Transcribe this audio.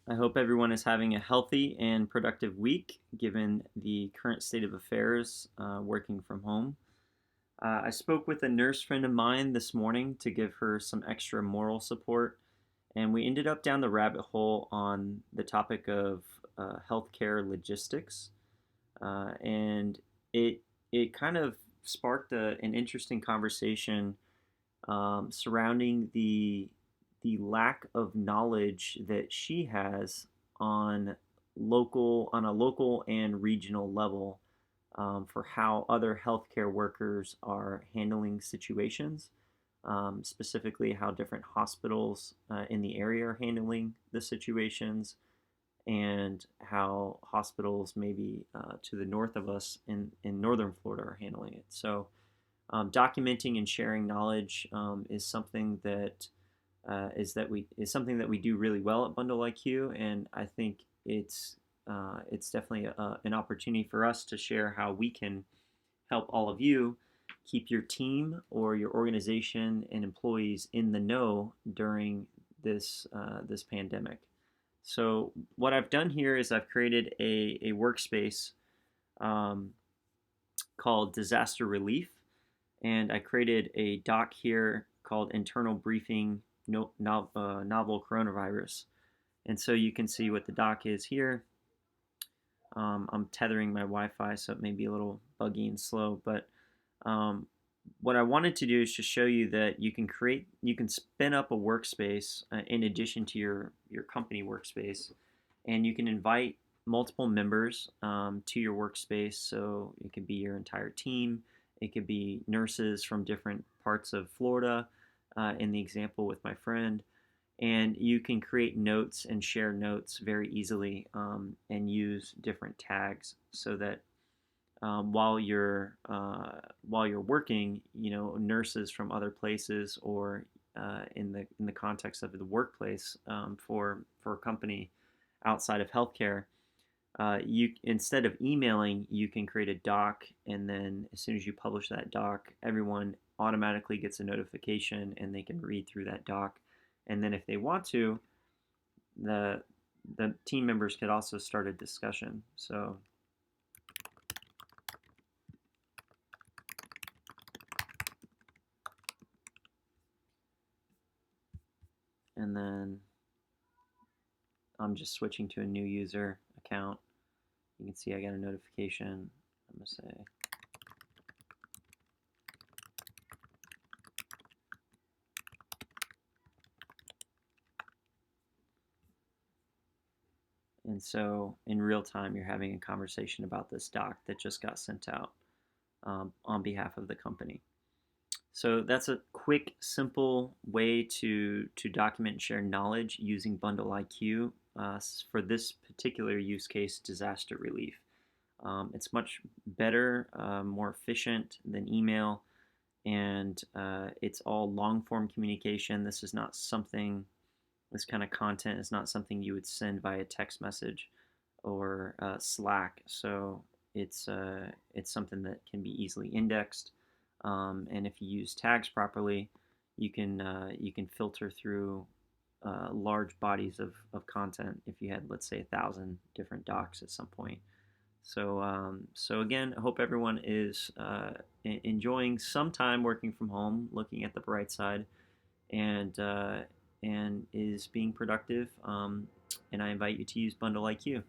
I hope everyone is having a healthy and productive week given the current state of affairs working from home. I spoke with a nurse friend of mine this morning to give her some extra moral support, and we ended up down the rabbit hole on the topic of healthcare logistics. And it kind of sparked an interesting conversation surrounding the lack of knowledge that she has on on a local and regional level for how other healthcare workers are handling situations, specifically how different hospitals in the area are handling the situations, and how hospitals maybe to the north of us in northern Florida are handling it. So, documenting and sharing knowledge is something that is something that we do really well at Bundle IQ, and I think it's definitely an opportunity for us to share how we can help all of you keep your team or your organization and employees in the know during this pandemic. So what I've done here is I've created a workspace um, called Disaster Relief, and I created a doc here called Internal Briefing Novel Coronavirus. And so you can see what the doc is here. I'm tethering my Wi-Fi, so it may be a little buggy and slow, but um, what I wanted to do is just show you that you can spin up a workspace in addition to your company workspace, and you can invite multiple members to your workspace. So it could be your entire team, it could be nurses from different parts of Florida, in the example with my friend, and you can create notes and share notes very easily and use different tags so that while you're working, nurses from other places or in the context of the workplace for a company outside of healthcare, you instead of emailing, you can create a doc, and then as soon as you publish that doc, everyone automatically gets a notification and they can read through that doc, and then if they want to, the the team members could also start a discussion. So and then I'm just switching to a new user account. You can see I got a notification. I'm gonna say, and so in real time, you're having a conversation about this doc that just got sent out on behalf of the company. So that's a quick, simple way to document and share knowledge using Bundle IQ for this particular use case, disaster relief. It's much better, more efficient than email, and it's all long form communication. This kind of content is not something you would send via text message or Slack. So it's something that can be easily indexed, and if you use tags properly, you can filter through large bodies of content. If you had, let's say, 1,000 different docs at some point. So again, I hope everyone is enjoying some time working from home, looking at the bright side, and and is being productive. And I invite you to use Bundle IQ.